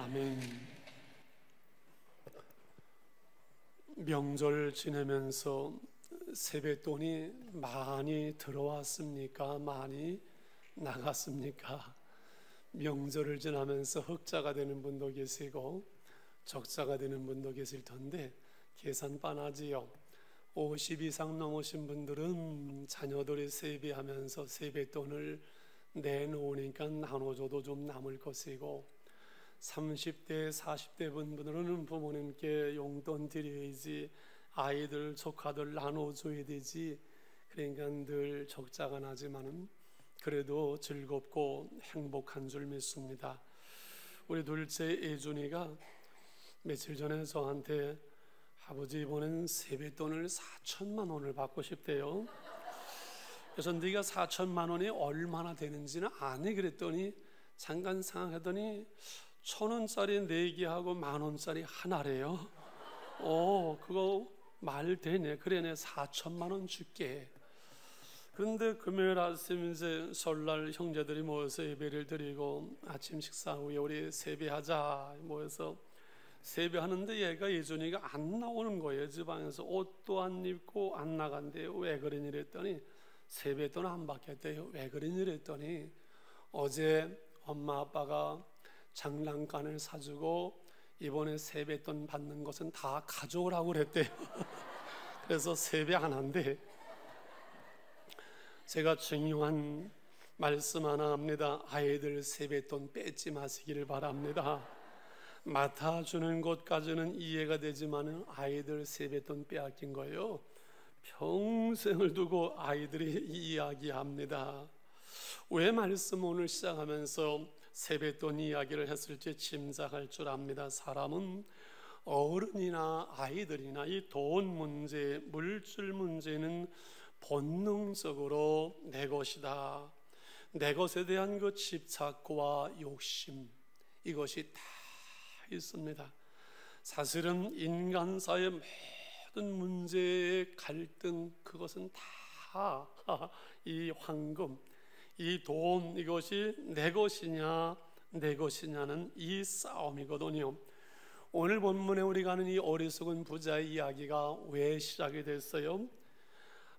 아멘. 명절 지내면서 세뱃돈이 많이 들어왔습니까? 많이 나갔습니까? 명절을 지나면서 흑자가 되는 분도 계시고 적자가 되는 분도 계실 텐데 계산 빤하지요. 50 이상 넘으신 분들은 자녀들이 세배하면서 세뱃돈을 내놓으니까 나눠줘도 좀 남을 것이고, 30대 40대 분들은 부모님께 용돈 드려야지, 아이들 조카들 나눠줘야 되지, 그러니까 늘 적자가 나지만은 그래도 즐겁고 행복한 줄 믿습니다. 우리 둘째 예준이가 며칠 전에 저한테 아버지 이번엔 세뱃돈을 4천만 원을 받고 싶대요. 그래서 네가 4천만 원이 얼마나 되는지는 아니? 그랬더니 잠깐 생각하더니 1,000원짜리 4개하고 10,000원짜리 하나래요. 그거 말 되네. 그래, 내 4천만 원 줄게. 그런데 금요일 아침 이제 설날 형제들이 모여서 예배를 드리고 아침 식사 후에 우리 세배하자 모여서 세배하는데 얘가 예준이가 안 나오는 거예요. 지방에서 옷도 안 입고 안 나간대요. 왜 그러니 그랬더니 세뱃돈 안 받겠대요. 왜 그러니 그랬더니 어제 엄마 아빠가 장난감을 사주고 이번에 세뱃돈 받는 것은 다 가져오라고 그랬대요. 그래서 세배 안 한대. 제가 중요한 말씀 하나 합니다. 아이들 세뱃돈 뺏지 마시기를 바랍니다. 맡아주는 것까지는 이해가 되지만 아이들 세뱃돈 빼앗긴 거예요. 평생을 두고 아이들이 이야기합니다. 왜 말씀 오늘 시작하면서 세뱃돈 이야기를 했을지 짐작할 줄 압니다. 사람은 어른이나 아이들이나 이 돈 문제, 물질 문제는 본능적으로 내 것이다, 내 것에 대한 그 집착과 욕심, 이것이 다 있습니다. 사실은 인간사의 모든 문제의 갈등, 그것은 다 이 황금, 이 돈, 이것이 내 것이냐 내 것이냐는 이 싸움이거든요. 오늘 본문에 우리가 하는 이 어리석은 부자의 이야기가 왜 시작이 됐어요?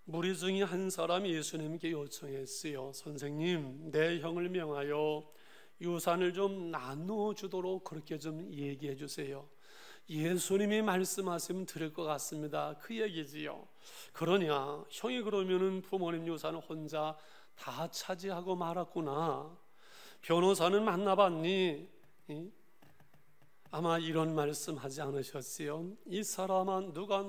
무리 중에 한 사람이 예수님께 요청했어요. 선생님, 내 형을 명하여 유산을 좀 나눠주도록 그렇게 좀 얘기해 주세요. 예수님이 말씀하시면 들을 것 같습니다. 그 얘기지요. 그러냐, 형이 그러면은 부모님 유산을 혼자 다 차지하고 말았구나. 변호사는 만나봤니? 아마 이런 말씀 하지 않으셨어요? 이 사람아, 누가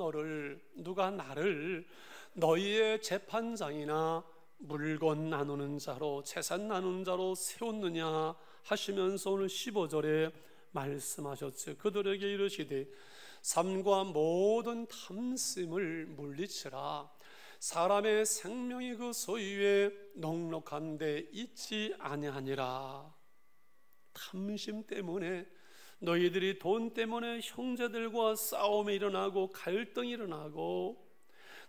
나를 너희의 재판장이나 물건 나누는 자로, 재산 나누는 자로 세웠느냐 하시면서 오늘 15절에 말씀하셨죠. 그들에게 이르시되 삶과 모든 탐심을 물리치라. 사람의 생명이 그 소유에 넉넉한데 있지 아니하니라. 탐심 때문에, 너희들이 돈 때문에 형제들과 싸움이 일어나고 갈등이 일어나고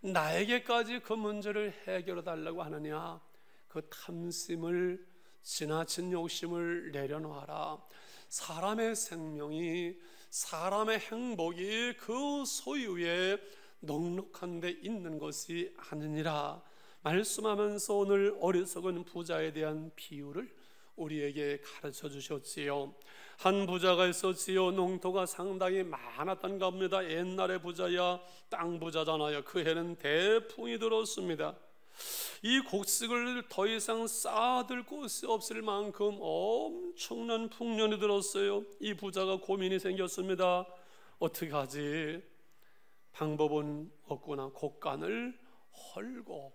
나에게까지 그 문제를 해결해 달라고 하느냐? 그 탐심을, 지나친 욕심을 내려놓아라. 사람의 생명이, 사람의 행복이 그 소유에 넉넉한 데 있는 것이 아니니라 말씀하면서 오늘 어리석은 부자에 대한 비유를 우리에게 가르쳐 주셨지요. 한 부자가 있었지요. 농토가 상당히 많았던가 봅니다. 옛날의 부자야 땅 부자잖아요. 그 해는 대풍이 들었습니다. 이 곡식을 더 이상 쌓아둘 곳이 없을 만큼 엄청난 풍년이 들었어요. 이 부자가 고민이 생겼습니다. 어떻게 하지? 방법은 없구나. 곡간을 헐고,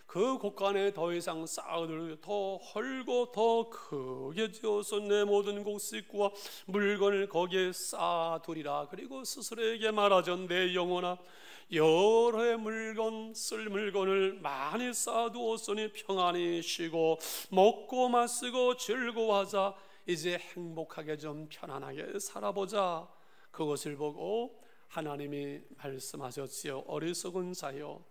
그 곡간에 더 이상 쌓아둘, 더 헐고 더 크게 지어서 내 모든 곡식과 물건을 거기에 쌓아두리라. 그리고 스스로에게 말하죠. 내 영혼아, 여러 해 물건, 쓸 물건을 많이 쌓아두었으니 평안히 쉬고 먹고 마시고 즐거워하자. 이제 행복하게 좀 편안하게 살아보자. 그것을 보고 하나님이 말씀하셨지요. 어리석은 자여,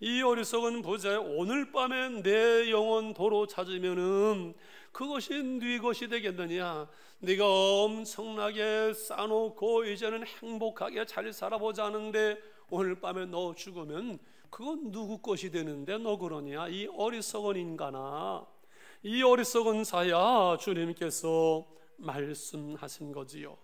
이 어리석은 부자의 오늘 밤에 내 영혼 도로 찾으면은 그것이 네 것이 되겠느냐? 네가 엄청나게 쌓아놓고 이제는 행복하게 잘 살아보자는데 오늘 밤에 너 죽으면 그건 누구 것이 되는데 너 그러냐? 이 어리석은 인간아, 이 어리석은 자야, 주님께서 말씀하신 거지요.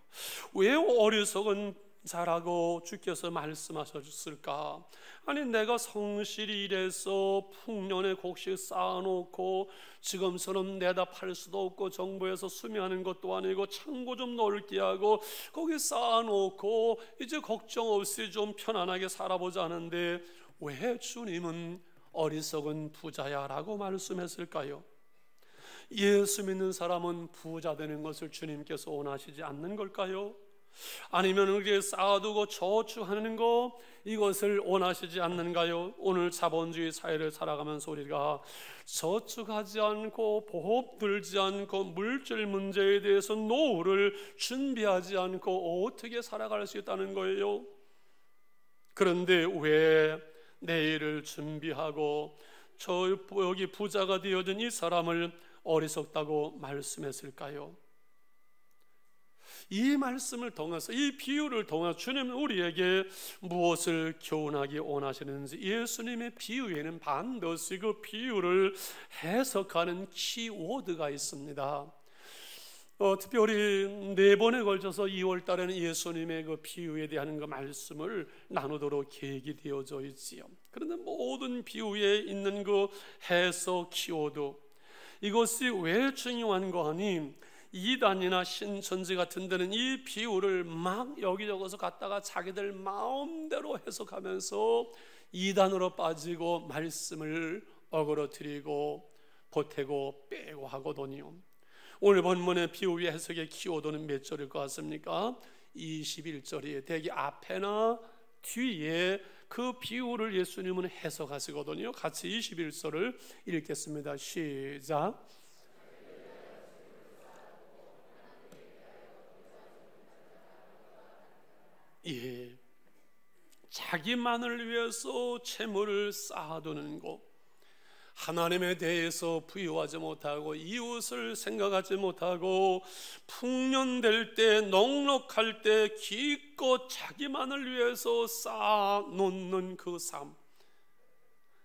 왜 어리석은 자라고 주께서 말씀하셨을까? 아니 내가 성실히 일해서 풍년의 곡식 쌓아놓고 지금처럼 내다 팔 수도 없고 정부에서 수매하는 것도 아니고 창고 좀 넓게 하고 거기 쌓아놓고 이제 걱정 없이 좀 편안하게 살아보자는데 왜 주님은 어리석은 부자야 라고 말씀했을까요? 예수 믿는 사람은 부자 되는 것을 주님께서 원하시지 않는 걸까요? 아니면 우리가 쌓아두고 저축하는 거 이것을 원하시지 않는가요? 오늘 자본주의 사회를 살아가면서 우리가 저축하지 않고 보험 들지 않고 물질 문제에 대해서 노후를 준비하지 않고 어떻게 살아갈 수 있다는 거예요? 그런데 왜 내일을 준비하고 여기 부자가 되어진 이 사람을 어리석다고 말씀했을까요? 이 말씀을 통해서, 이 비유를 통해서 주님은 우리에게 무엇을 교훈하기 원하시는지, 예수님의 비유에는 반드시 그 비유를 해석하는 키워드가 있습니다. 특별히 4번에 걸쳐서 2월 달에는 예수님의 그 비유에 대한 그 말씀을 나누도록 계획이 되어져 있지요. 그런데 모든 비유에 있는 그 해석 키워드, 이것이 왜 중요한 거 하니, 이단이나 신천지 같은 데는 이 비유를 막 여기저기서 갖다가 자기들 마음대로 해석하면서 이단으로 빠지고 말씀을 어그러뜨리고 보태고 빼고 하거든요. 오늘 본문의 비유의 해석의 키워드는 몇 절일 것 같습니까? 21절이에요. 대개 앞에나 뒤에 그 비유를 예수님은 해석하시거든요. 같이 21절을 읽겠습니다. 시작. 예, 자기만을 위해서 재물을 쌓아두는 것, 하나님에 대해서 부유하지 못하고 이웃을 생각하지 못하고 풍년될 때 넉넉할 때 기껏 자기만을 위해서 쌓아놓는 그 삶,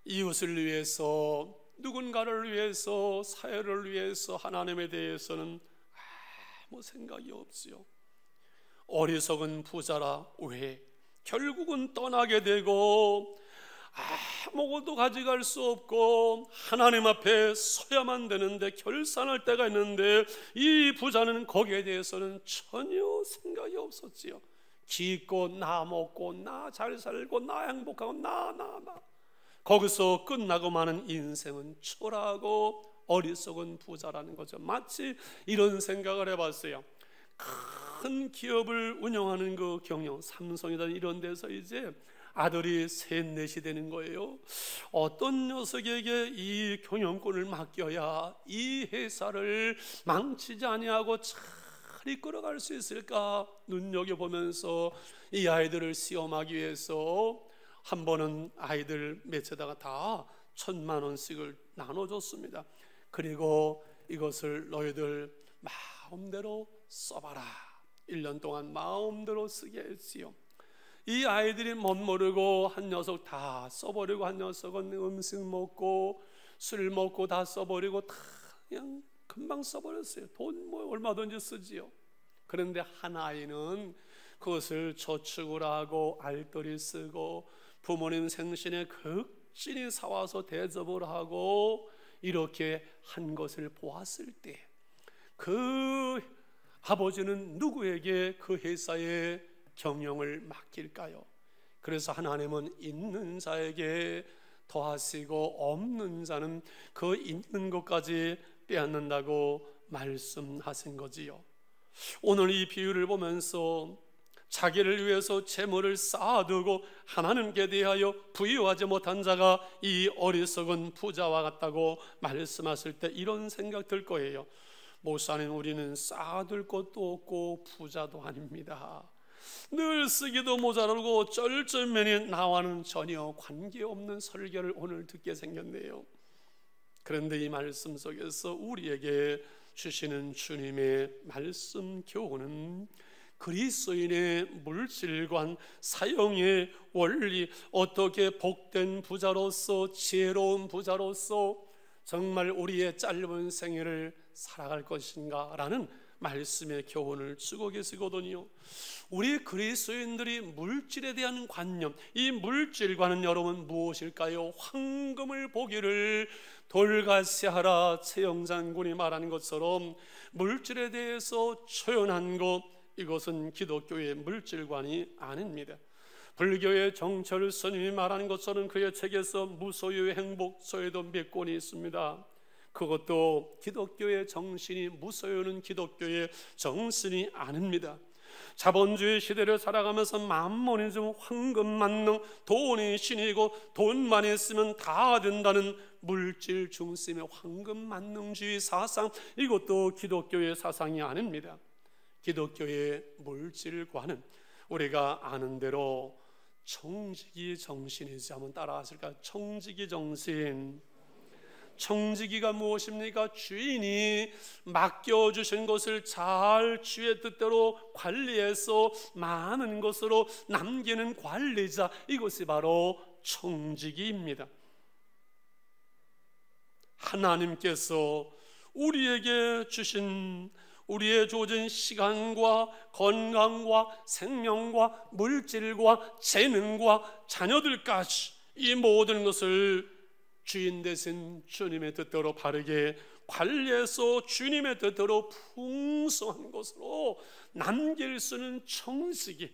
이웃을 위해서, 누군가를 위해서, 사회를 위해서 하나님에 대해서는 아무 생각이 없지요. 어리석은 부자라. 왜? 결국은 떠나게 되고 아무것도 가져갈 수 없고 하나님 앞에 서야만 되는데, 결산할 때가 있는데 이 부자는 거기에 대해서는 전혀 생각이 없었지요. 기껏 나 먹고 나 잘 살고 나 행복하고 나 거기서 끝나고 마는 인생은 초라하고 어리석은 부자라는 거죠. 마치 이런 생각을 해봤어요. 큰 기업을 운영하는 그 경영, 삼성이든 이런 데서 이제 아들이 셋 넷이 되는 거예요. 어떤 녀석에게 이 경영권을 맡겨야 이 회사를 망치지 아니하고 잘 이끌어갈 수 있을까 눈여겨보면서 이 아이들을 시험하기 위해서 한 번은 아이들 몇에다가 다 1,000,000원씩을 나눠줬습니다. 그리고 이것을 너희들 마음대로 써봐라. 1년 동안 마음대로 쓰게 했지요. 이 아이들이 멋모르고 한 녀석 다 써버리고, 한 녀석은 음식 먹고 술 먹고 다 써버리고 다 그냥 금방 써버렸어요. 돈 뭐 얼마든지 쓰지요. 그런데 한 아이는 그것을 저축을 하고 알뜰히 쓰고 부모님 생신에 극진히 사와서 대접을 하고 이렇게 한 것을 보았을 때 그 아버지는 누구에게 그 회사의 경영을 맡길까요? 그래서 하나님은 있는 자에게 더하시고 없는 자는 그 있는 것까지 빼앗는다고 말씀하신 거지요. 오늘 이 비유를 보면서 자기를 위해서 재물을 쌓아두고 하나님께 대하여 부유하지 못한 자가 이 어리석은 부자와 같다고 말씀하실 때 이런 생각 들 거예요. 목사님, 우리는 쌓아둘 것도 없고 부자도 아닙니다. 늘 쓰기도 모자라고 쩔쩔매니 나와는 전혀 관계없는 설교를 오늘 듣게 생겼네요. 그런데 이 말씀 속에서 우리에게 주시는 주님의 말씀 교훈은 그리스도인의 물질관, 사용의 원리, 어떻게 복된 부자로서, 지혜로운 부자로서 정말 우리의 짧은 생애를 살아갈 것인가 라는 말씀의 교훈을 주고 계시거든요. 우리 그리스도인들이 물질에 대한 관념, 이 물질관은 여러분 무엇일까요? 황금을 보기를 돌같이 하라, 최영장군이 말하는 것처럼 물질에 대해서 초연한 것, 이것은 기독교의 물질관이 아닙니다. 불교의 정철 스님이 말하는 것처럼 그의 책에서 무소유의 행복서에도 몇 권이 있습니다. 그것도 기독교의 정신이, 무소유는 기독교의 정신이 아닙니다. 자본주의 시대를 살아가면서 만몬이즘, 황금만능, 돈이 신이고 돈만 있으면 다 된다는 물질 중심의 황금만능주의 사상, 이것도 기독교의 사상이 아닙니다. 기독교의 물질관은 우리가 아는 대로 청지기 정신이지. 한번 따라하실까요? 청지기 정신. 청지기가 무엇입니까? 주인이 맡겨주신 것을 잘 주의 뜻대로 관리해서 많은 것으로 남기는 관리자, 이것이 바로 청지기입니다. 하나님께서 우리에게 주신, 우리의 주어진 시간과 건강과 생명과 물질과 재능과 자녀들까지 이 모든 것을 주인 되신 주님의 뜻대로 바르게 관리해서 주님의 뜻대로 풍성한 것으로 남길 수 있는 청지기,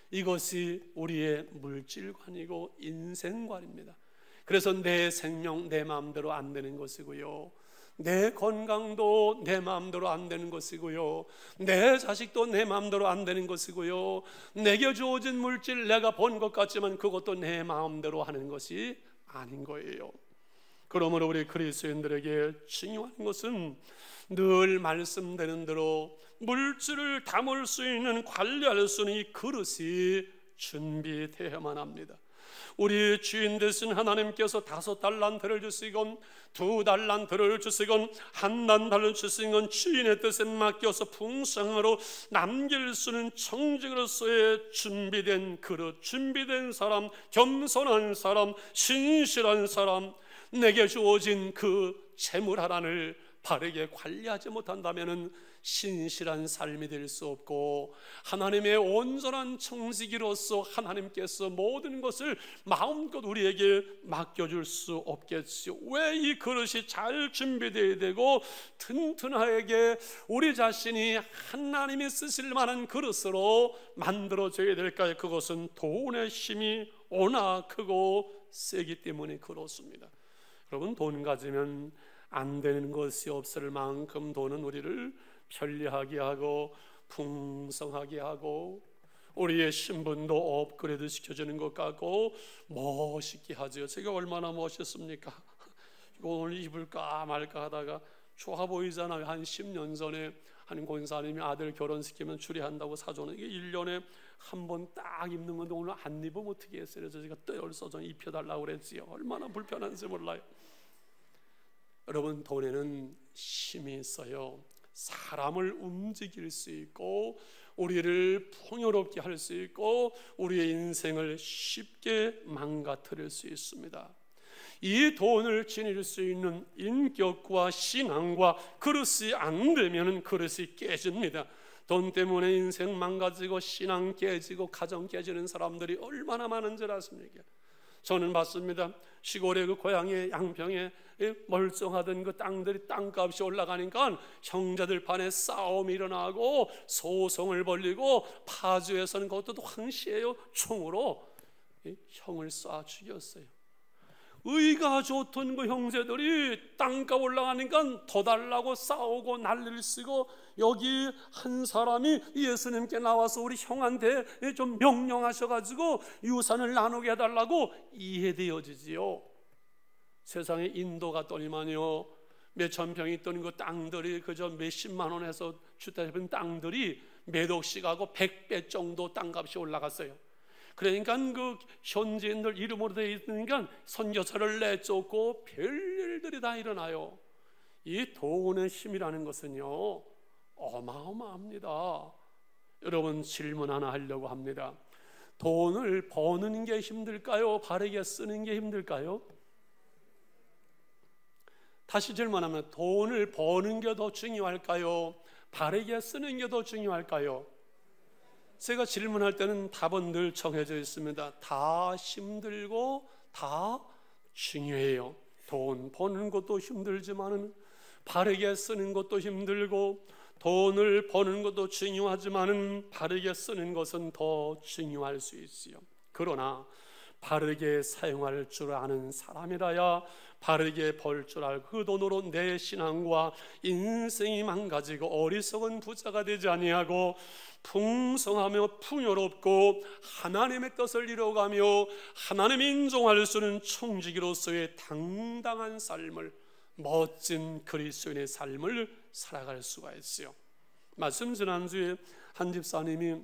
이것이 우리의 물질관이고 인생관입니다. 그래서 내 생명 내 마음대로 안 되는 것이고요, 내 건강도 내 마음대로 안 되는 것이고요, 내 자식도 내 마음대로 안 되는 것이고요, 내게 주어진 물질 내가 번 것 같지만 그것도 내 마음대로 하는 것이 아닌 거예요. 그러므로 우리 그리스도인들에게 중요한 것은 늘 말씀되는 대로 물질을 담을 수 있는, 관리할 수 있는 이 그릇이 준비되어야만 합니다. 우리 주인 되신 하나님께서 5달란트를 주시건 2달란트를 주시건 1달란트를 주시건 주인의 뜻에 맡겨서 풍성으로 남길 수 있는 청지기로서의 준비된 그릇, 준비된 사람, 겸손한 사람, 신실한 사람, 내게 주어진 그 재물 하나를 바르게 관리하지 못한다면 신실한 삶이 될 수 없고, 하나님의 온전한 청지기로서 하나님께서 모든 것을 마음껏 우리에게 맡겨줄 수 없겠지요. 왜 이 그릇이 잘 준비되어야 되고 튼튼하게 우리 자신이 하나님이 쓰실 만한 그릇으로 만들어져야 될까요? 그것은 돈의 힘이 워낙 크고 세기 때문에 그렇습니다. 여러분, 돈 가지면 안 되는 것이 없을 만큼 돈은 우리를 편리하게 하고 풍성하게 하고 우리의 신분도 업그레이드 시켜주는 것 같고 멋있게 하죠. 제가 얼마나 멋있습니까? 이거 오늘 입을까 말까 하다가 좋아 보이잖아요. 한 10년 전에 한 권사님이 아들 결혼시키면 추리한다고 사줘는 이게 1년에 한 번 딱 입는 건데 오늘 안 입으면 어떻게 했어요? 그래서 제가 떼어서 좀 입혀달라고 그랬지요. 얼마나 불편한지 몰라요. 여러분, 돈에는 힘이 있어요. 사람을 움직일 수 있고 우리를 풍요롭게 할 수 있고 우리의 인생을 쉽게 망가뜨릴 수 있습니다. 이 돈을 지닐 수 있는 인격과 신앙과 그릇이 안 되면 그릇이 깨집니다. 돈 때문에 인생 망가지고 신앙 깨지고 가정 깨지는 사람들이 얼마나 많은 줄 아십니까? 저는 봤습니다. 시골의 그 고향의 양평에 멀쩡하던 그 땅들이 땅값이 올라가니까 형제들 간에 싸움이 일어나고 소송을 벌리고 파주에서는 그것도 황시해요. 총으로 형을 쏴 죽였어요. 의가 좋던 그 형제들이 땅값 올라가니까 더 달라고 싸우고 난리를 쓰고, 여기 한 사람이 예수님께 나와서 우리 형한테 좀 명령하셔가지고 유산을 나누게 해달라고 이해되어지지요. 세상에 인도 갔더니만요, 몇천 평 있던 그 땅들이 그저 몇십만 원에서 주택 잡은 땅들이 몇 억씩하고 100배 정도 땅값이 올라갔어요. 그러니까 그 현지인들 이름으로 되어 있으니까 선교사를 내쫓고 별일들이 다 일어나요. 이 돈의 힘이라는 것은요 어마어마합니다. 여러분, 질문 하나 하려고 합니다. 돈을 버는 게 힘들까요? 바르게 쓰는 게 힘들까요? 다시 질문하면, 돈을 버는 게 더 중요할까요? 바르게 쓰는 게 더 중요할까요? 제가 질문할 때는 답은 늘 정해져 있습니다. 다 힘들고 다 중요해요. 돈 버는 것도 힘들지만은 바르게 쓰는 것도 힘들고, 돈을 버는 것도 중요하지만은 바르게 쓰는 것은 더 중요할 수 있어요. 그러나 바르게 사용할 줄 아는 사람이라야 바르게 벌 줄 알고 그 돈으로 내 신앙과 인생이 망가지고 어리석은 부자가 되지 아니하고 풍성하며 풍요롭고 하나님의 뜻을 이루어가며 하나님이 인정할 수 있는 청지기로서의 당당한 삶을, 멋진 그리스도인의 삶을 살아갈 수가 있어요. 말씀 지난주에 한 집사님이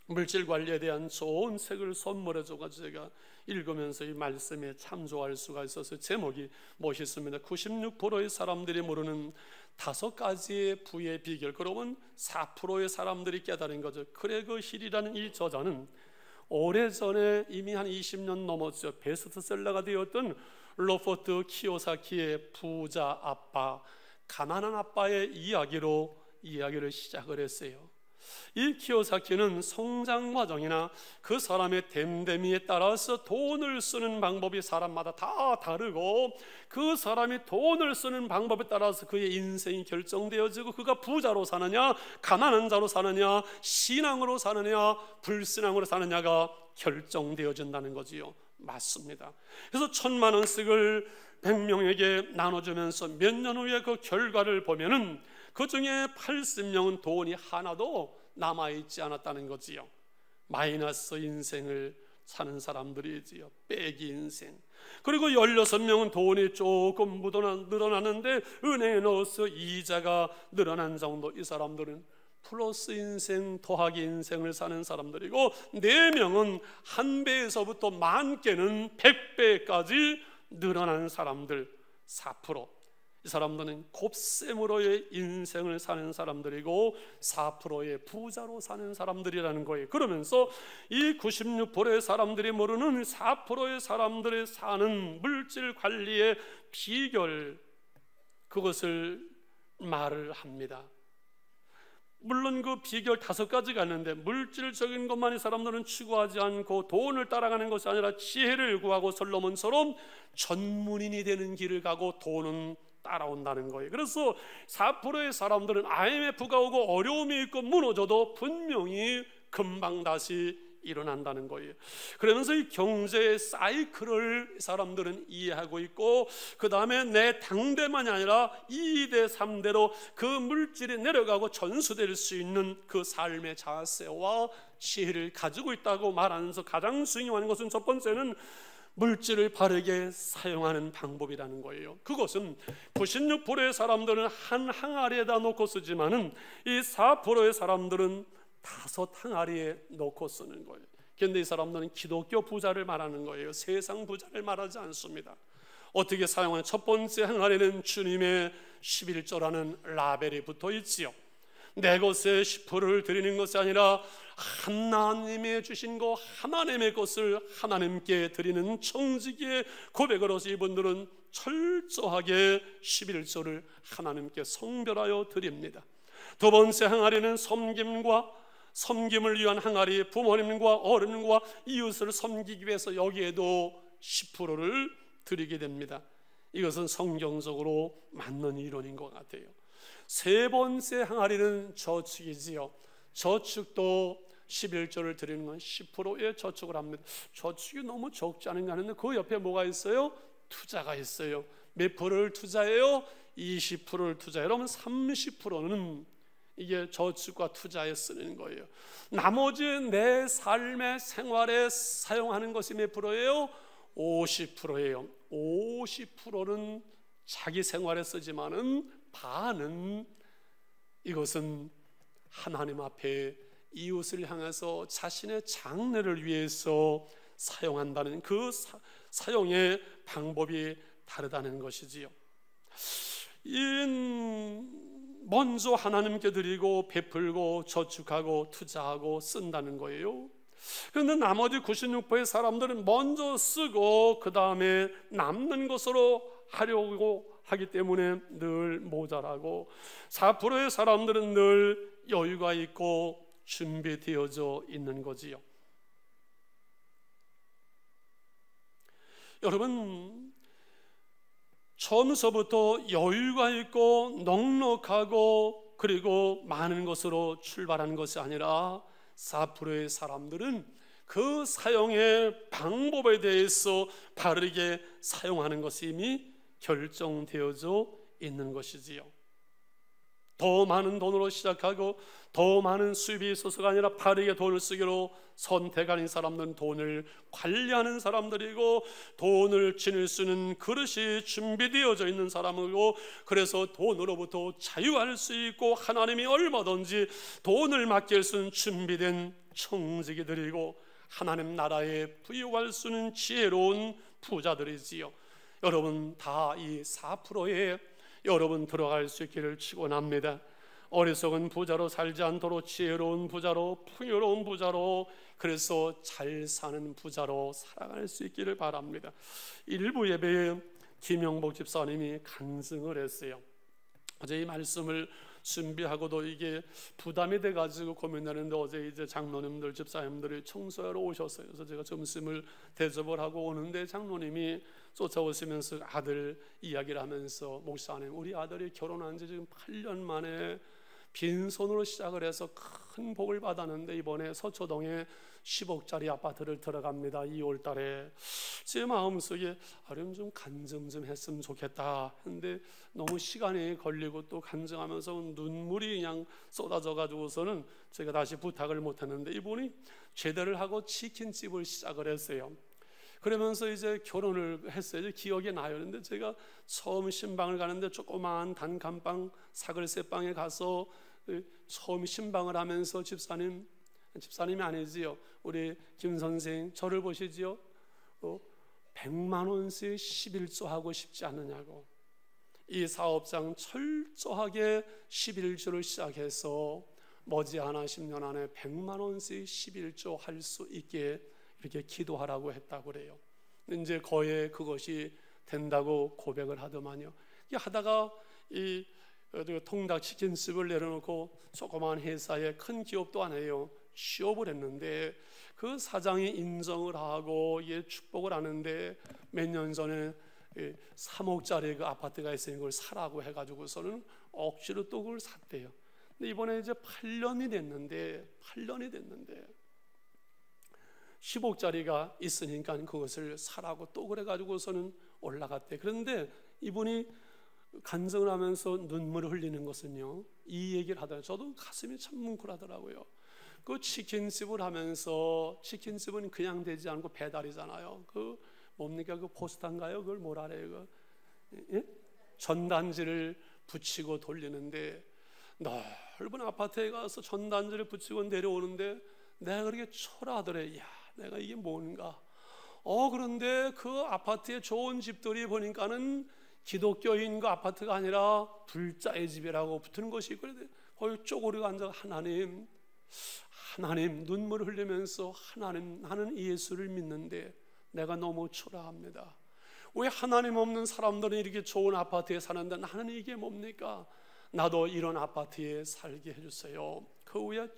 물질 관리에 대한 좋은 책을 선물해 줘가지고 제가 읽으면서 이 말씀에 참조할 수가 있어서 제목이 멋있습니다. 96%의 사람들이 모르는 5가지의 부의 비결. 그러면 4%의 사람들이 깨달은 거죠. 크레그 힐이라는 이 저자는 오래전에 이미 한 20년 넘었죠. 베스트셀러가 되었던 로버트 키요사키의 부자 아빠, 가난한 아빠의 이야기를 시작을 했어요. 이 키요사키는 성장 과정이나 그 사람의 됨됨이에 따라서 돈을 쓰는 방법이 사람마다 다 다르고, 그 사람이 돈을 쓰는 방법에 따라서 그의 인생이 결정되어지고, 그가 부자로 사느냐 가난한 자로 사느냐, 신앙으로 사느냐 불신앙으로 사느냐가 결정되어진다는 거지요. 맞습니다. 그래서 1,000,000원씩을 100명에게 나눠주면서 몇 년 후에 그 결과를 보면은 그 중에 80명은 돈이 하나도 남아있지 않았다는 거지요. 마이너스 인생을 사는 사람들이지요. 빼기 인생. 그리고 16명은 돈이 조금 늘어나는데 은행에 넣어서 이자가 늘어난 정도. 이 사람들은 플러스 인생, 더하기 인생을 사는 사람들이고, 4명은 한 배에서부터 만 개는 100배까지 늘어난 사람들, 4%. 이 사람들은 곱셈으로의 인생을 사는 사람들이고 4%의 부자로 사는 사람들이라는 거예요. 그러면서 이 96%의 사람들이 모르는 4%의 사람들이 사는 물질 관리의 비결, 그것을 말을 합니다. 물론 그 비결 5가지가 있는데, 물질적인 것만 이 사람들은 추구하지 않고 돈을 따라가는 것이 아니라 지혜를 구하고 솔로몬처럼 전문인이 되는 길을 가고 돈은 따라온다는 거예요. 그래서 4%의 사람들은 IMF가 오고 어려움이 있고 무너져도 분명히 금방 다시 일어난다는 거예요. 그러면서 이 경제의 사이클을 사람들은 이해하고 있고, 그 다음에 내 당대만이 아니라 2대 3대로 그 물질이 내려가고 전수될 수 있는 그 삶의 자세와 지혜를 가지고 있다고 말하면서, 가장 중요한 것은 첫 번째는 물질을 바르게 사용하는 방법이라는 거예요. 그것은 96%의 사람들은 한 항아리에다 놓고 쓰지만은 이 4%의 사람들은 5 항아리에 놓고 쓰는 거예요. 그런데 이 사람들은 기독교 부자를 말하는 거예요. 세상 부자를 말하지 않습니다. 어떻게 사용하는? 첫 번째 항아리는 주님의 11조라는 라벨이 붙어 있지요. 내 것에 10%를 드리는 것이 아니라 하나님의 주신 것, 하나님의 것을 하나님께 드리는 청지기의 고백으로서 이분들은 철저하게 11조를 하나님께 성별하여 드립니다. 두 번째 항아리는 섬김을 위한 항아리, 부모님과 어른과 이웃을 섬기기 위해서 여기에도 10%를 드리게 됩니다. 이것은 성경적으로 맞는 이론인 것 같아요. 세 번째 항아리는 저축이지요. 저축도 11조를 드리는 건 10%의 저축을 합니다. 저축이 너무 적지 않은가 하는데 그 옆에 뭐가 있어요? 투자가 있어요. 몇 프로를 투자해요? 20%를 투자해요. 그러면 30%는 이게 저축과 투자에 쓰는 거예요. 나머지 내 삶의 생활에 사용하는 것이 몇 프로예요? 50%예요. 50%는 자기 생활에 쓰지만은 반은 이것은 하나님 앞에 이웃을 향해서 자신의 장래를 위해서 사용한다는 그 사용의 방법이 다르다는 것이지요. 먼저 하나님께 드리고 베풀고 저축하고 투자하고 쓴다는 거예요. 그런데 나머지 96%의 사람들은 먼저 쓰고 그 다음에 남는 것으로 하려고 하기 때문에 늘 모자라고, 4%의 사람들은 늘 여유가 있고 준비되어져 있는 거지요. 여러분, 처음서부터 여유가 있고 넉넉하고 그리고 많은 것으로 출발하는 것이 아니라 4%의 사람들은 그 사용의 방법에 대해서 바르게 사용하는 것이 이미 결정되어져 있는 것이지요. 더 많은 돈으로 시작하고 더 많은 수입이 있어서가 아니라 바르게 돈을 쓰기로 선택하는 사람들은 돈을 관리하는 사람들이고, 돈을 지닐 수 있는 그릇이 준비되어져 있는 사람이고, 그래서 돈으로부터 자유할 수 있고 하나님이 얼마든지 돈을 맡길 수 있는 준비된 청지기들이고 하나님 나라에 부유할 수 있는 지혜로운 부자들이지요. 여러분 다 이 4%에 여러분 들어갈 수 있기를 축원합니다. 어리석은 부자로 살지 않도록 지혜로운 부자로, 풍요로운 부자로, 그래서 잘 사는 부자로 살아갈 수 있기를 바랍니다. 일부 예배에 김영복 집사님이 간증을 했어요. 어제 이 말씀을 준비하고도 이게 부담이 돼가지고 고민하는데, 어제 이제 장로님들, 집사님들이 청소하러 오셨어요. 그래서 제가 점심을 대접을 하고 오는데 장로님이 쫓아오시면서 아들 이야기를 하면서, 목사님 우리 아들이 결혼한 지 지금 8년 만에 빈손으로 시작을 해서 큰 복을 받았는데 이번에 서초동에 10억짜리 아파트를 들어갑니다. 2월 달에. 제 마음속에 아름 좀 간증 좀 했으면 좋겠다 했는데 너무 시간이 걸리고 또 간증하면서 눈물이 그냥 쏟아져 가지고서는 제가 다시 부탁을 못 했는데, 이분이 제대를 하고 치킨집을 시작을 했어요. 그러면서 이제 결혼을 했어요. 기억이 나요. 그런데 제가 처음 신방을 가는데 조그마한 단칸방 사글세방에 가서 처음 신방을 하면서 집사님이 아니지요, 우리 김 선생 저를 보시지요. 100만 원씩 11조 하고 싶지 않느냐고. 이 사업장 철저하게 11조를 시작해서 머지않아 10년 안에 100만 원씩 11조 할 수 있게 이렇게 기도하라고 했다고 그래요. 이제 거의 그것이 된다고 고백을 하더만요. 하다가 이 통닭 치킨집을 내려놓고 조그마한 회사에, 큰 기업도 안 해요, 취업을 했는데 그 사장이 인정을 하고 축복을 하는데 몇 년 전에 3억짜리 그 아파트가 있으니 그걸 사라고 해가지고서는 억지로 또 그걸 샀대요. 근데 이번에 이제 8년이 됐는데 10억짜리가 있으니까 그것을 사라고 또 그래가지고서는 올라갔대. 그런데 이분이 간증을 하면서 눈물을 흘리는 것은요, 이 얘기를 하더라고요. 저도 가슴이 참 뭉클하더라고요. 그 치킨집을 하면서, 치킨집은 그냥 되지 않고 배달이잖아요. 그 뭡니까, 그 포스타인가요? 그걸 뭐라 그래요? 예? 전단지를 붙이고 돌리는데, 넓은 아파트에 가서 전단지를 붙이고 내려오는데 내가 그렇게 초라하더래. 야, 내가 이게 뭔가. 그런데 그 아파트에 좋은 집들이 보니까는 기독교인 그 아파트가 아니라 불자의 집이라고 붙은 것이 있고, 거기 쪼그리고 앉아 하나님 눈물을 흘리면서, 하나님, 나는 예수를 믿는데 내가 너무 초라합니다. 왜 하나님 없는 사람들은 이렇게 좋은 아파트에 사는데 나는 이게 뭡니까? 나도 이런 아파트에 살게 해주세요. 그 후에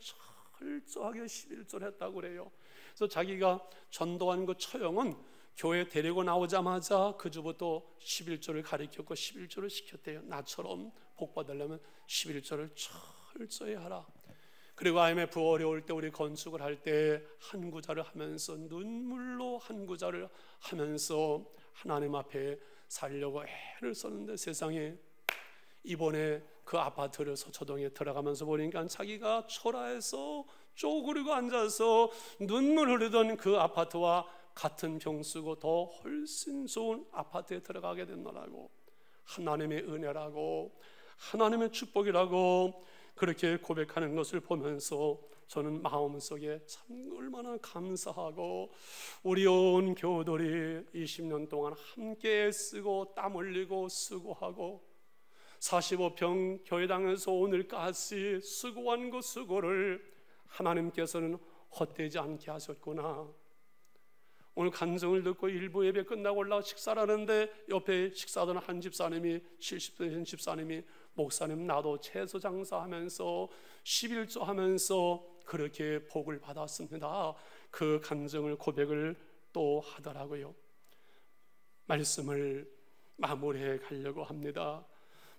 철저하게 11조를 했다고 그래요. 그래서 자기가 전도한 그 처형은 교회 데리고 나오자마자 그 주부터 11조를 가르쳤고 11조를 시켰대요. 나처럼 복 받으려면 11조를 철저히 하라. 그리고 IMF 어려울 때 우리 건축을 할 때 한 구자를 하면서, 눈물로 한 구자를 하면서 하나님 앞에 살려고 애를 썼는데, 세상에 이번에 그 아파트를 서초동에 들어가면서 보니까 자기가 초라해서 쪼그리고 앉아서 눈물 흐르던 그 아파트와 같은 평수고 더 훨씬 좋은 아파트에 들어가게 된다라고. 하나님의 은혜라고, 하나님의 축복이라고, 그렇게 고백하는 것을 보면서 저는 마음속에 참 얼마나 감사하고, 우리 온 교우들이 20년 동안 함께 쓰고 땀 흘리고 수고하고 45평 교회당에서 오늘까지 수고한 그 수고를 하나님께서는 헛되지 않게 하셨구나. 오늘 간증을 듣고 일부 예배 끝나고 올라가 식사를 하는데 옆에 식사하던 한 집사님이, 70대 집사님이, 목사님 나도 채소 장사하면서 11조 하면서 그렇게 복을 받았습니다. 그 간증을, 고백을 또 하더라고요. 말씀을 마무리해 가려고 합니다.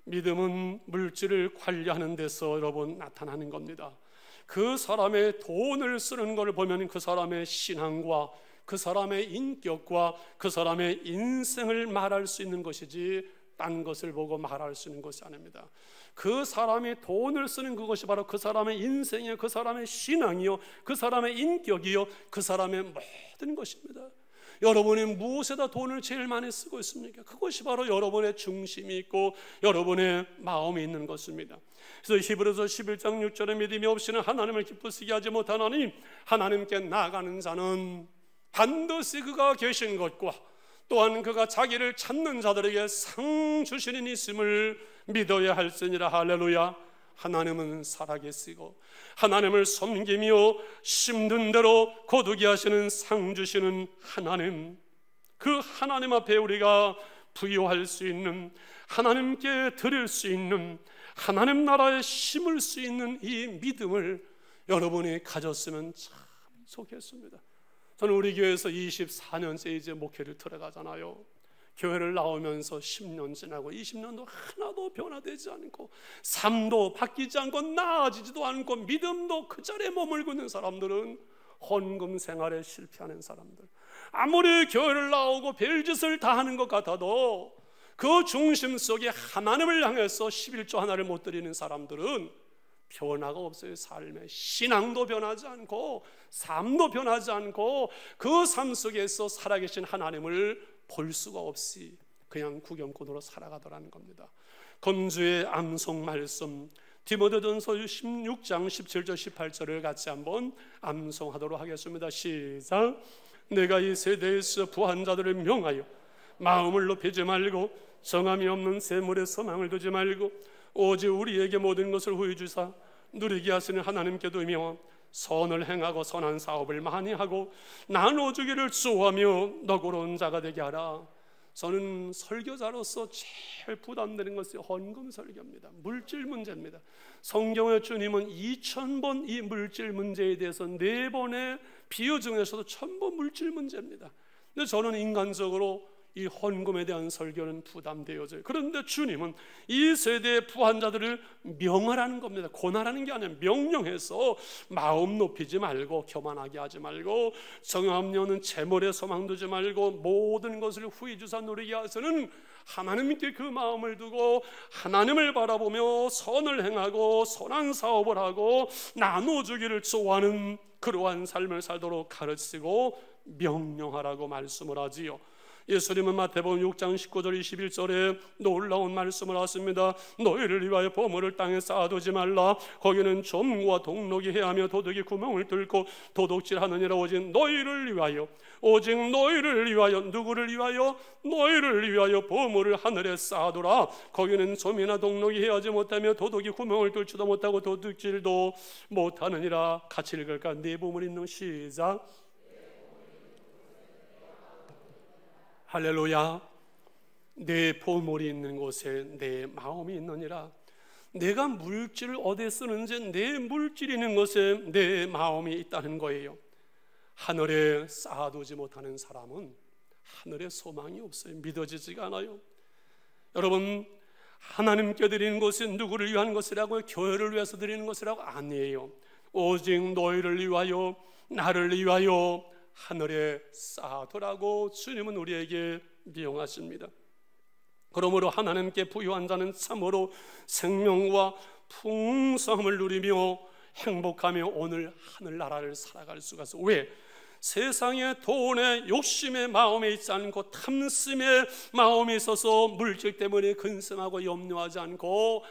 믿음은 물질을 관리하는 데서 여러분 나타나는 겁니다. 그 사람의 돈을 쓰는 것을 보면 그 사람의 신앙과 그 사람의 인격과 그 사람의 인생을 말할 수 있는 것이지 딴 것을 보고 말할 수 있는 것이 아닙니다. 그 사람이 돈을 쓰는 그것이 바로 그 사람의 인생이요, 그 사람의 신앙이요, 그 사람의 인격이요, 그 사람의 모든 것입니다. 여러분이 무엇에다 돈을 제일 많이 쓰고 있습니까? 그것이 바로 여러분의 중심이 있고 여러분의 마음이 있는 것입니다. 그래서 히브리서 11장 6절에 믿음이 없이는 하나님을 기쁘시게 하지 못하나니 하나님께 나아가는 자는 반드시 그가 계신 것과 또한 그가 자기를 찾는 자들에게 상 주시는 있음을 믿어야 할지니라. 할렐루야. 하나님은 살아계시고 하나님을 섬기며 힘든 대로 거두게 하시는 상 주시는 하나님, 그 하나님 앞에 우리가 부여할 수 있는, 하나님께 드릴 수 있는, 하나님 나라에 심을 수 있는 이 믿음을 여러분이 가졌으면 참 좋겠습니다. 저는 우리 교회에서 24년째 이제 목회를 들어가잖아요. 교회를 나오면서 10년 지나고 20년도 하나도 변화되지 않고 삶도 바뀌지 않고 나아지지도 않고 믿음도 그 자리에 머물고 있는 사람들은 헌금 생활에 실패하는 사람들, 아무리 교회를 나오고 별짓을 다 하는 것 같아도 그 중심 속에 하나님을 향해서 11조 하나를 못 드리는 사람들은 변화가 없어요. 삶에 신앙도 변하지 않고 삶도 변하지 않고 그 삶 속에서 살아계신 하나님을 볼 수가 없이 그냥 구경꾼으로 살아가더라는 겁니다. 금주의 암송 말씀 디모데전서 16장 17절 18절을 같이 한번 암송하도록 하겠습니다. 시작. 내가 이 세대에서 부한 자들을 명하여 마음을 높이지 말고 정함이 없는 재물에 소망을 두지 말고 오직 우리에게 모든 것을 후히 주사 누리게 하시는 하나님께도 명하 선을 행하고 선한 사업을 많이 하고 나눠주기를 주하며 너그러운 자가 되게 하라. 저는 설교자로서 제일 부담되는 것이 헌금 설교입니다. 물질 문제입니다. 성경의 주님은 2000번 이 물질 문제에 대해서 4번의 비유 중에서도 전부 물질 문제입니다. 근데 저는 인간적으로 이 헌금에 대한 설교는 부담되어져요. 그런데 주님은 이 세대의 부한자들을 명하라는 겁니다. 권하라는 게 아니라 명령해서 마음 높이지 말고 교만하게 하지 말고 정함없는 재물에 소망 두지 말고 모든 것을 후히 주사 누리게 하시는 하나님께 그 마음을 두고 하나님을 바라보며 선을 행하고 선한 사업을 하고 나눠주기를 좋아하는 그러한 삶을 살도록 가르치고 명령하라고 말씀을 하지요. 예수님은 마태복음 6장 19절 21절에 놀라운 말씀을 하십니다. 너희를 위하여 보물을 땅에 쌓아두지 말라. 거기는 점과 동록이 해하며 도둑이 구멍을 뚫고 도둑질하느니라. 오직 너희를 위하여, 오직 너희를 위하여, 누구를 위하여? 너희를 위하여 보물을 하늘에 쌓아두라. 거기는 점이나 동록이 해하지 못하며 도둑이 구멍을 뚫지도 못하고 도둑질도 못하느니라. 같이 읽을까? 네 보물 있는 시작. 할렐루야. 내 보물이 있는 곳에 내 마음이 있느니라. 내가 물질을 어디에 쓰는지 내 물질이 있는 곳에 내 마음이 있다는 거예요. 하늘에 쌓아두지 못하는 사람은 하늘에 소망이 없어요. 믿어지지가 않아요. 여러분, 하나님께 드리는 것은 누구를 위한 것이라고요? 교회를 위해서 드리는 것이라고? 아니에요. 오직 너희를 위하여, 나를 위하여 하늘에 쌓아두라고 주님은 우리에게 명하십니다. 그러므로 하나님께 부유한 자는 참으로 생명과 풍성함을 누리며 행복하며 오늘 하늘나라를 살아갈 수가 있어요. 왜? 세상의 돈에 욕심의 마음에 있지 않고 탐심의 마음이 있어서 물질 때문에 근심하고 염려하지 않고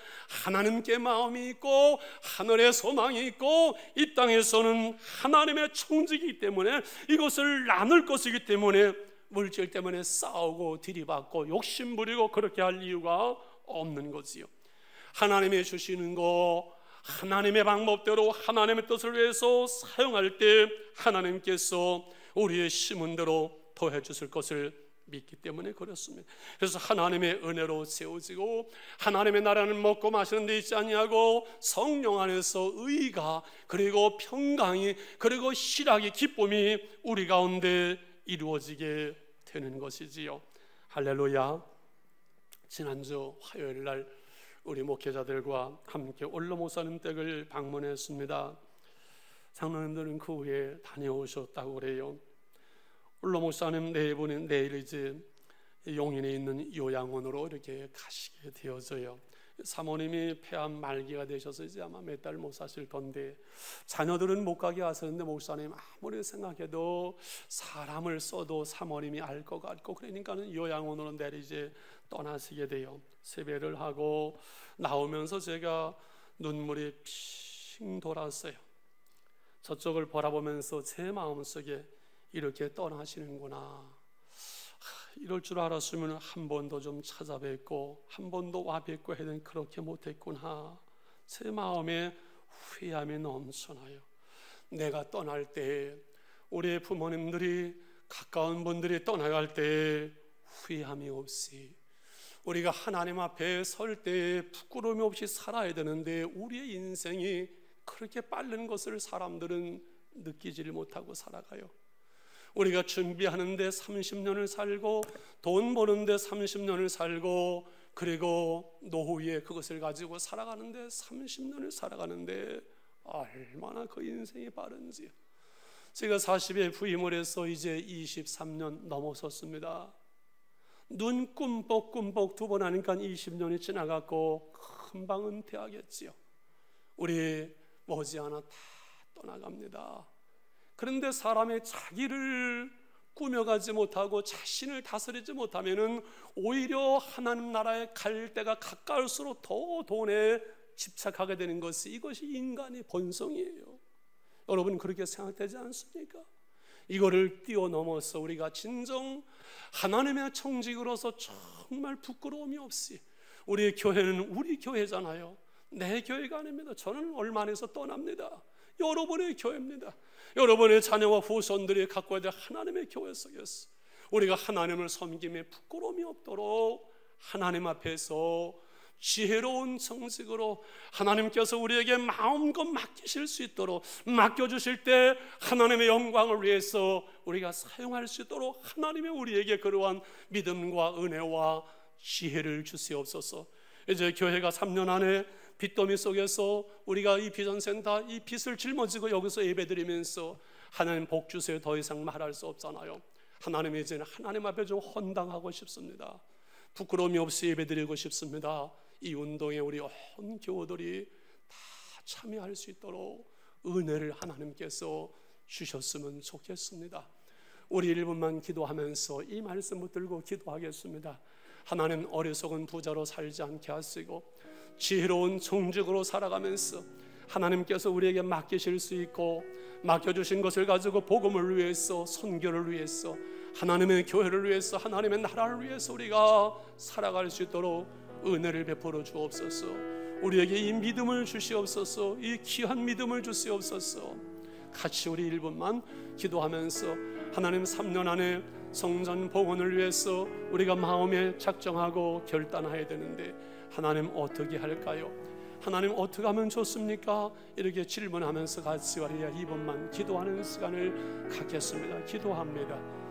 하나님께 마음이 있고 하늘의 소망이 있고 이 땅에서는 하나님의 청지이기 때문에 이것을 나눌 것이기 때문에 물질 때문에 싸우고 들이받고 욕심부리고 그렇게 할 이유가 없는 거지요. 하나님이 주시는 거 하나님의 방법대로 하나님의 뜻을 위해서 사용할 때 하나님께서 우리의 심은 대로 더해 주실 것을 믿기 때문에 그렇습니다. 그래서 하나님의 은혜로 세워지고 하나님의 나라는 먹고 마시는 데 있지 아니하고 성령 안에서 의가 그리고 평강이 그리고 희락이 기쁨이 우리 가운데 이루어지게 되는 것이지요. 할렐루야. 지난주 화요일 날 우리 목회자들과 함께 올로 목사님 댁을 방문했습니다. 장로님들은 그 후에 다녀오셨다고 그래요. 올로 목사님 내일 이제 용인에 있는 요양원으로 이렇게 가시게 되어져요. 사모님이 폐암 말기가 되셔서 이제 아마 몇 달 못 사실 건데 자녀들은 못 가게 하셨는데 목사님 아무리 생각해도 사람을 써도 사모님이 알 것 같고 그러니까는 요양원으로 내일 이제 떠나시게 돼요. 세배를 하고 나오면서 제가 눈물이 핑 돌았어요. 저쪽을 바라보면서 제 마음속에 이렇게 떠나시는구나, 이럴 줄 알았으면 한 번 더 좀 찾아뵙고 한 번 더 와 뵙고 해야 되는 그렇게 못했구나. 제 마음에 후회함이 넘쳐나요. 내가 떠날 때 우리 부모님들이 가까운 분들이 떠나갈 때 후회함이 없이 우리가 하나님 앞에 설 때 부끄러움이 없이 살아야 되는데 우리의 인생이 그렇게 빠른 것을 사람들은 느끼지를 못하고 살아가요. 우리가 준비하는데 30년을 살고 돈 버는데 30년을 살고 그리고 노후에 그것을 가지고 살아가는데 30년을 살아가는데 얼마나 그 인생이 빠른지요. 제가 40에 부임을 해서 이제 23년 넘어섰습니다. 눈 꿈뻑꿈뻑 두 번 하니까 20년이 지나갔고 금방 은퇴하겠지요. 우리 머지않아 다 떠나갑니다. 그런데 사람의 자기를 꾸며가지 못하고 자신을 다스리지 못하면은 오히려 하나님 나라에 갈 때가 가까울수록 더 돈에 집착하게 되는 것이 이것이 인간의 본성이에요. 여러분 그렇게 생각되지 않습니까? 이거를 뛰어넘어서 우리가 진정 하나님의 청직으로서 정말 부끄러움이 없이 우리의 교회는 우리 교회잖아요. 내 교회가 아닙니다. 저는 얼마 안에서 떠납니다. 여러분의 교회입니다. 여러분의 자녀와 후손들이 갖고 될 하나님의 교회 속에서 우리가 하나님을 섬김에 부끄러움이 없도록 하나님 앞에서 지혜로운 정직으로 하나님께서 우리에게 마음껏 맡기실 수 있도록 맡겨주실 때 하나님의 영광을 위해서 우리가 사용할 수 있도록 하나님의 우리에게 그러한 믿음과 은혜와 지혜를 주시옵소서. 이제 교회가 3년 안에 빚더미 속에서 우리가 이 비전센터 이 빚을 짊어지고 여기서 예배드리면서 하나님 복 주세요 더 이상 말할 수 없잖아요. 하나님 이제는 하나님 앞에 좀 헌당하고 싶습니다. 부끄러움이 없이 예배드리고 싶습니다. 이 운동에 우리 온 교우들이 다 참여할 수 있도록 은혜를 하나님께서 주셨으면 좋겠습니다. 우리 1분만 기도하면서 이 말씀 붙들고 기도하겠습니다. 하나님 어리석은 부자로 살지 않게 하시고 지혜로운 정직으로 살아가면서 하나님께서 우리에게 맡기실 수 있고 맡겨주신 것을 가지고 복음을 위해서 선교를 위해서 하나님의 교회를 위해서 하나님의 나라를 위해서 우리가 살아갈 수 있도록 은혜를 베풀어 주옵소서. 우리에게 이 믿음을 주시옵소서. 이 귀한 믿음을 주시옵소서. 같이 우리 1분만 기도하면서 하나님 3년 안에 성전 복원을 위해서 우리가 마음에 작정하고 결단해야 되는데 하나님 어떻게 할까요? 하나님 어떻게 하면 좋습니까? 이렇게 질문하면서 같이 우리가 2분만 기도하는 시간을 갖겠습니다. 기도합니다.